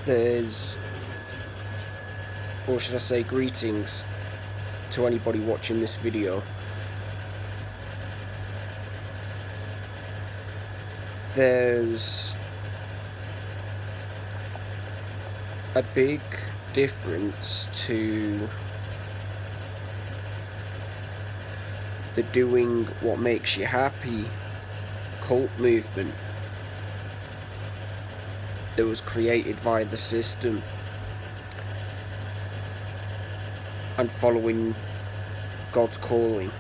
There's, or should I say, greetings to anybody watching this video. There's a big difference to the doing what makes you happy cult movement that was created via the system, and following God's calling,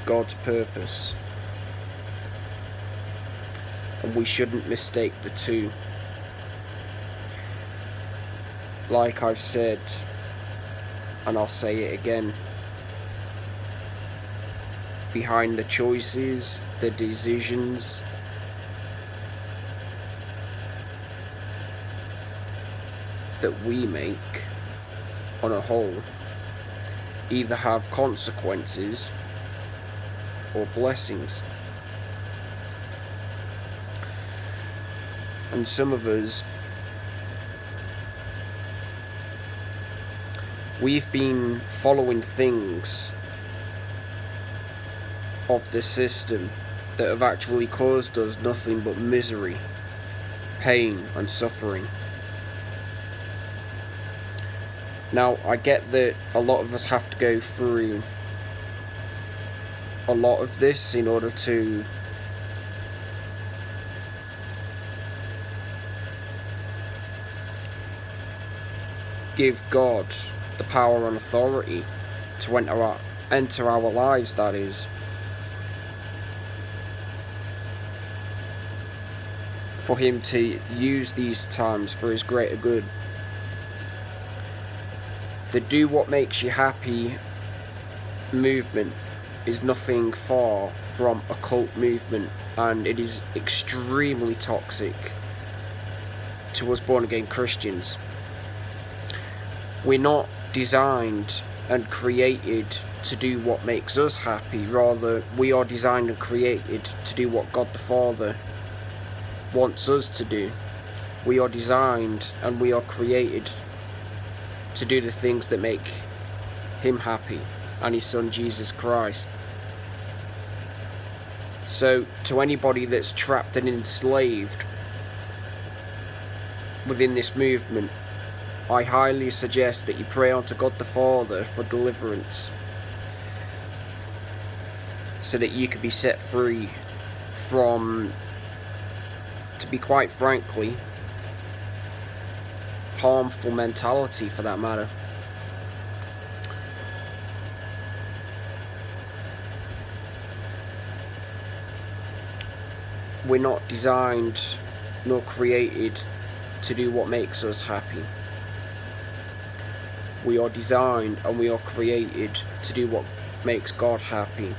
God's purpose. And we shouldn't mistake the two. Like I've said, and I'll say it again, behind the choices, the decisions, that we make on a whole either have consequences or blessings. And some of us, we've been following things of the system that have actually caused us nothing but misery, pain and suffering. Now, I get that a lot of us have to go through a lot of this in order to give God the power and authority to enter our lives, that is. For him to use these times for his greater good. The do what makes you happy movement is nothing far from a cult movement, and it is extremely toxic to us born again Christians. We're not designed and created to do what makes us happy. Rather, we are designed and created to do what God the Father wants us to do. We are designed and we are created to do the things that make him happy and his son Jesus Christ. So to anybody that's trapped and enslaved within this movement, I highly suggest that you pray unto God the Father for deliverance, so that you could be set free from, to be quite frankly, harmful mentality for that matter. We're not designed nor created to do what makes us happy. We are designed and we are created to do what makes God happy.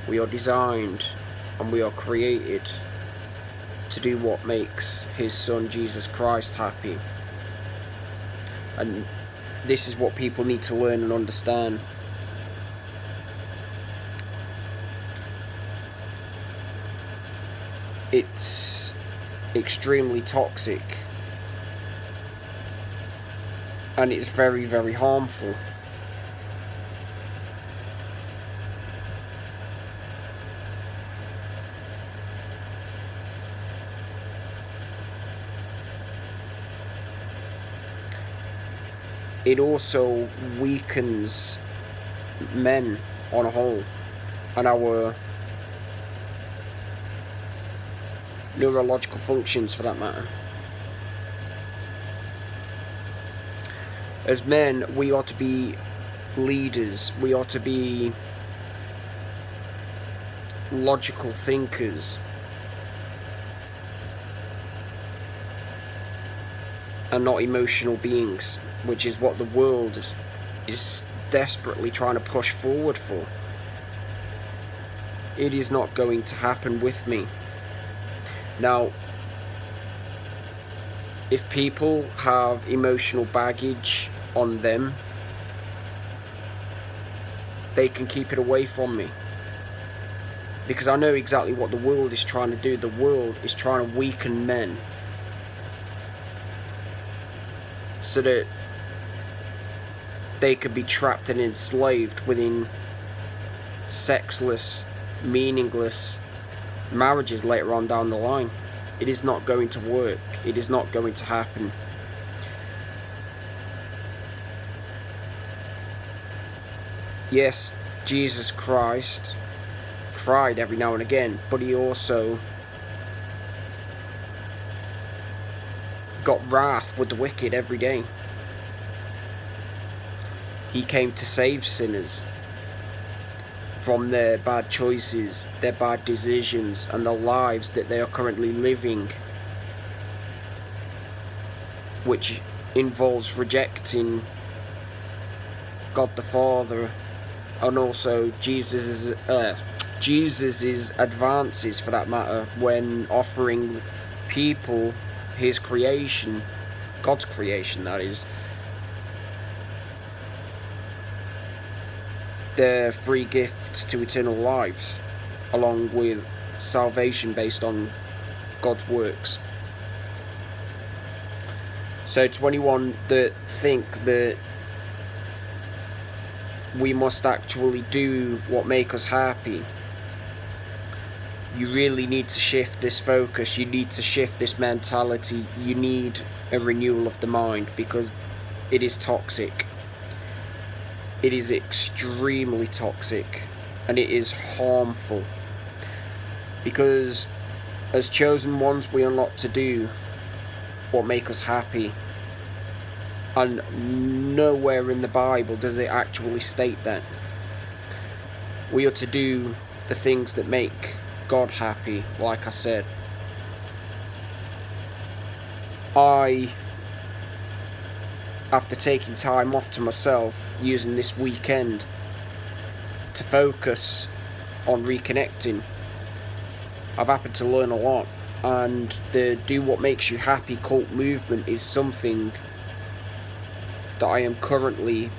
We are designed and we are created to do what makes his son Jesus Christ happy. And this is what people need to learn and understand. It's extremely toxic, and it's very, very harmful. It also weakens men on a whole, and our neurological functions for that matter. As men, we are to be leaders, we are to be logical thinkers, and not emotional beings, which is what the world is desperately trying to push forward for. It is not going to happen with me. Now, if people have emotional baggage on them, they can keep it away from me. Because I know exactly what the world is trying to do. The world is trying to weaken men so that they could be trapped and enslaved within sexless, meaningless marriages later on down the line. It is not going to work. It is not going to happen. Yes, Jesus Christ cried every now and again, but he also got wrath with the wicked every day. He came to save sinners from their bad choices, their bad decisions, and the lives that they are currently living, which involves rejecting God the Father and also Jesus's advances, for that matter, when offering people his creation, God's creation that is, their free gifts to eternal lives, along with salvation based on God's works. So to anyone that think that we must actually do what makes us happy, you really need to shift this focus. You need to shift this mentality. You need a renewal of the mind, because it is toxic. It is extremely toxic, and it is harmful, because as chosen ones we are not to do what makes us happy, and nowhere in the Bible does it actually state that. We are to do the things that make God happy, like I said. After taking time off to myself, using this weekend to focus on reconnecting, I've happened to learn a lot, and the do what makes you happy cult movement is something that I am currently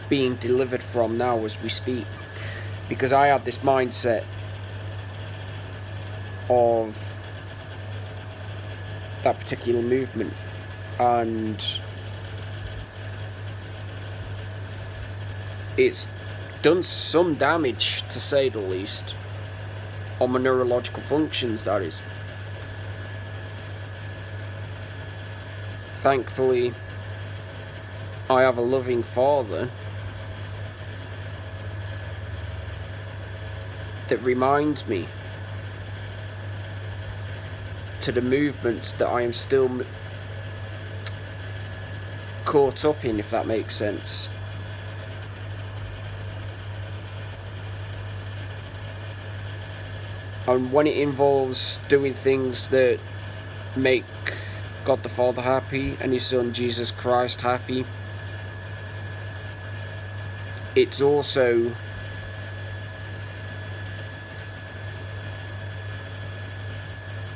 being delivered from now as we speak, because I had this mindset of that particular movement, and it's done some damage, to say the least, on my neurological functions, that is. Thankfully, I have a loving father that reminds me to the movements that I am still caught up in, if that makes sense. And when it involves doing things that make God the Father happy and his Son Jesus Christ happy, it's also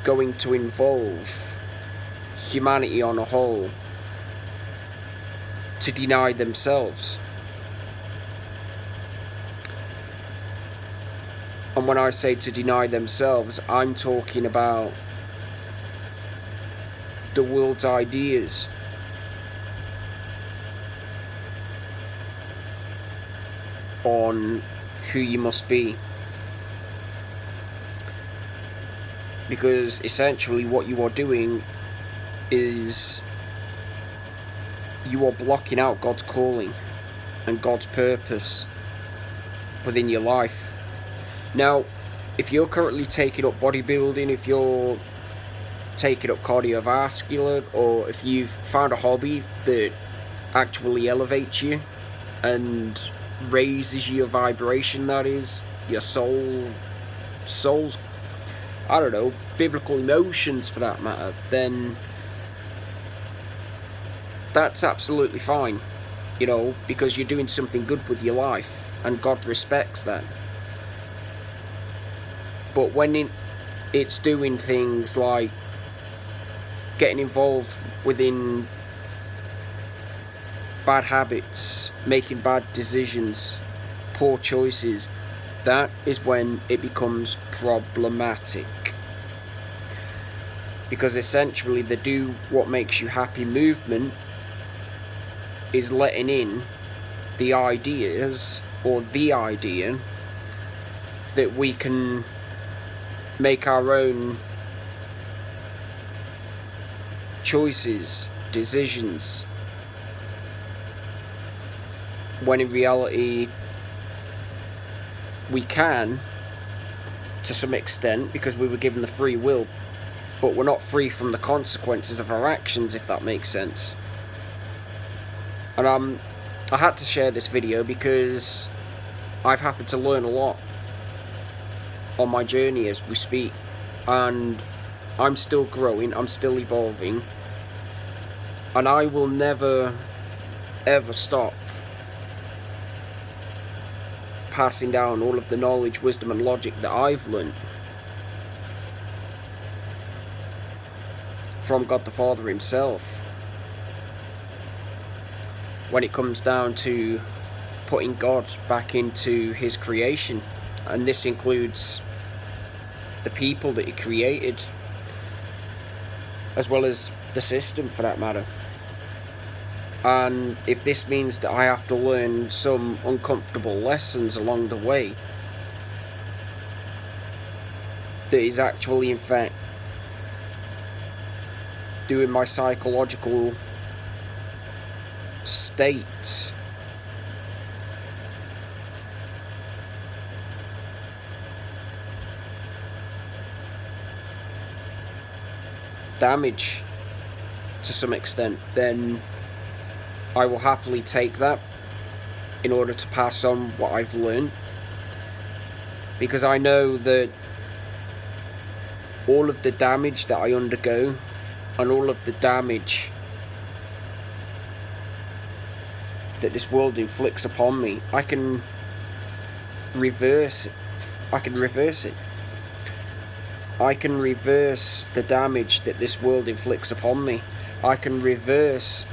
going to involve humanity on a whole to deny themselves. And when I say to deny themselves, I'm talking about the world's ideas, on who you must be. Because essentially what you are doing is you are blocking out God's calling and God's purpose within your life. Now, if you're currently taking up bodybuilding, if you're taking up cardiovascular, or if you've found a hobby that actually elevates you and raises your vibration, that is, your soul's, I don't know, biblical emotions for that matter, then that's absolutely fine, you know, because you're doing something good with your life and God respects that. But when it's doing things like getting involved within bad habits, making bad decisions, poor choices, that is when it becomes problematic. Because essentially the do what makes you happy movement is letting in the ideas, or the idea, that we can make our own choices, decisions, when in reality we can, to some extent, because we were given the free will, but we're not free from the consequences of our actions, if that makes sense. And I had to share this video because I've happened to learn a lot on my journey as we speak, and I'm still growing, I'm still evolving, and I will never ever stop passing down all of the knowledge, wisdom and logic that I've learned from God the Father himself, when it comes down to putting God back into his creation. And this includes the people that he created, as well as the system for that matter. And if this means that I have to learn some uncomfortable lessons along the way, that is actually in fact doing my psychological state damage to some extent, then I will happily take that in order to pass on what I've learned, because I know that all of the damage that I undergo and all of the damage that this world inflicts upon me, I can reverse it. I can reverse it. I can reverse the damage that this world inflicts upon me. I can reverse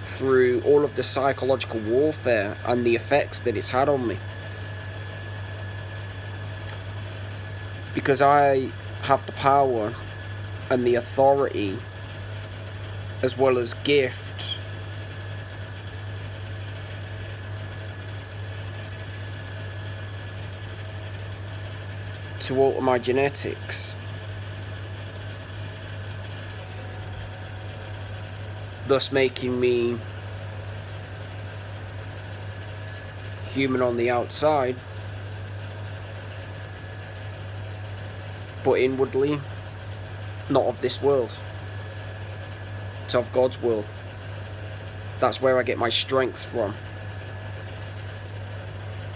through all of the psychological warfare and the effects that it's had on me, because I have the power and the authority, as well as gift, to alter my genetics, thus making me human on the outside, but inwardly not of this world. It's of God's world. That's where I get my strength from.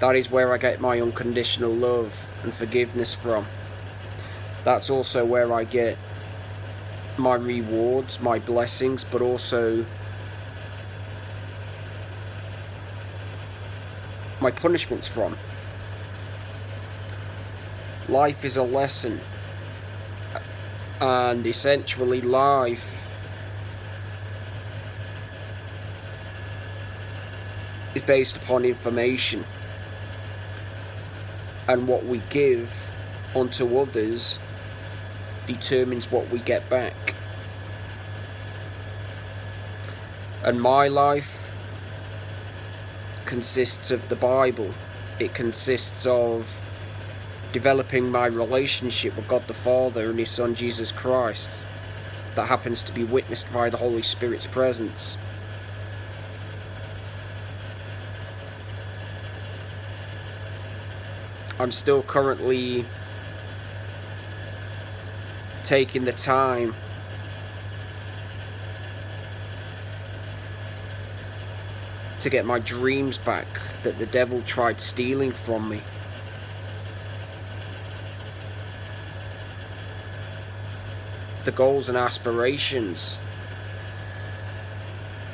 That is where I get my unconditional love and forgiveness from. That's also where I get my rewards, my blessings, but also my punishments from. Life is a lesson, and essentially life is based upon information, and what we give unto others determines what we get back. And my life consists of the Bible. It consists of developing my relationship with God the Father and his Son Jesus Christ, that happens to be witnessed by the Holy Spirit's presence. I'm still currently taking the time to get my dreams back that the devil tried stealing from me. The goals and aspirations,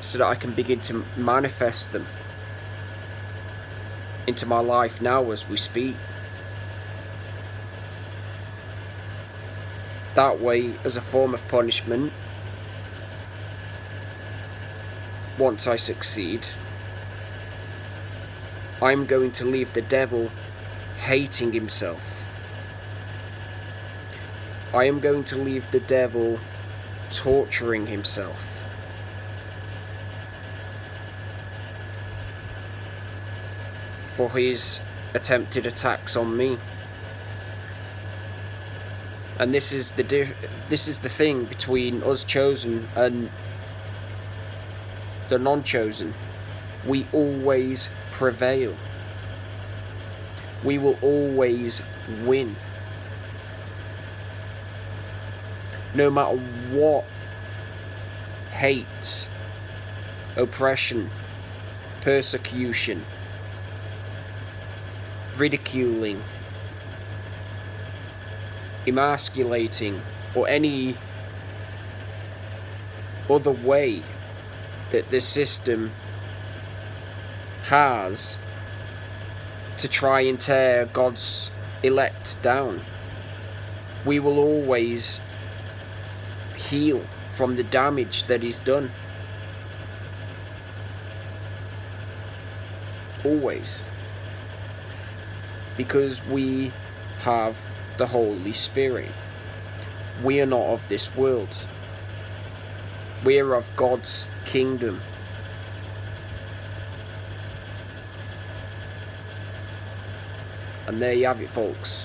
so that I can begin to manifest them into my life now as we speak. That way, as a form of punishment, once I succeed, I'm going to leave the devil hating himself. I am going to leave the devil torturing himself. For his attempted attacks on me. And this is the thing between us chosen and the non-chosen. We always prevail. We will always win. No matter what hate, oppression, persecution, ridiculing, emasculating, or any other way that the system has to try and tear God's elect down. We will always heal from the damage that is done. Always. Because we have the Holy Spirit. We are not of this world. We are of God's kingdom. And there you have it, folks.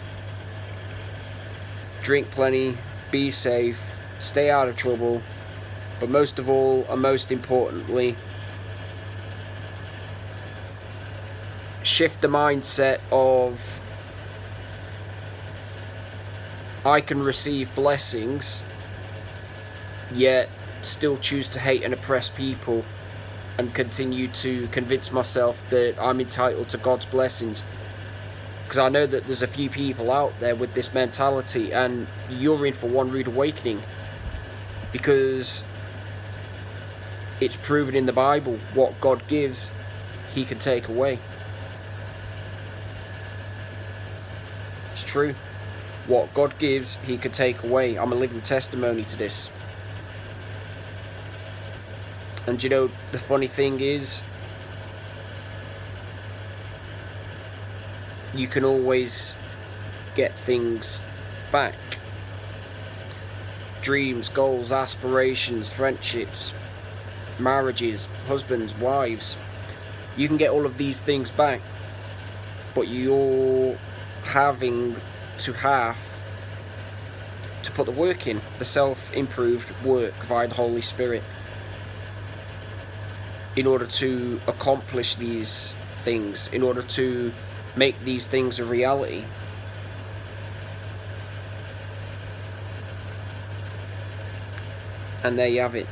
Drink plenty, be safe, stay out of trouble, but most of all, and most importantly, shift the mindset of I can receive blessings, yet still choose to hate and oppress people and continue to convince myself that I'm entitled to God's blessings. Because I know that there's a few people out there with this mentality, and you're in for one rude awakening. Because it's proven in the Bible, what God gives, He can take away. It's true. What God gives, He can take away. I'm a living testimony to this. And you know, the funny thing is, you can always get things back. Dreams, goals, aspirations, friendships, marriages, husbands, wives. You can get all of these things back. But you're having to put the work in. The self-improved work via the Holy Spirit. In order to accomplish these things. In order to make these things a reality. And there you have it.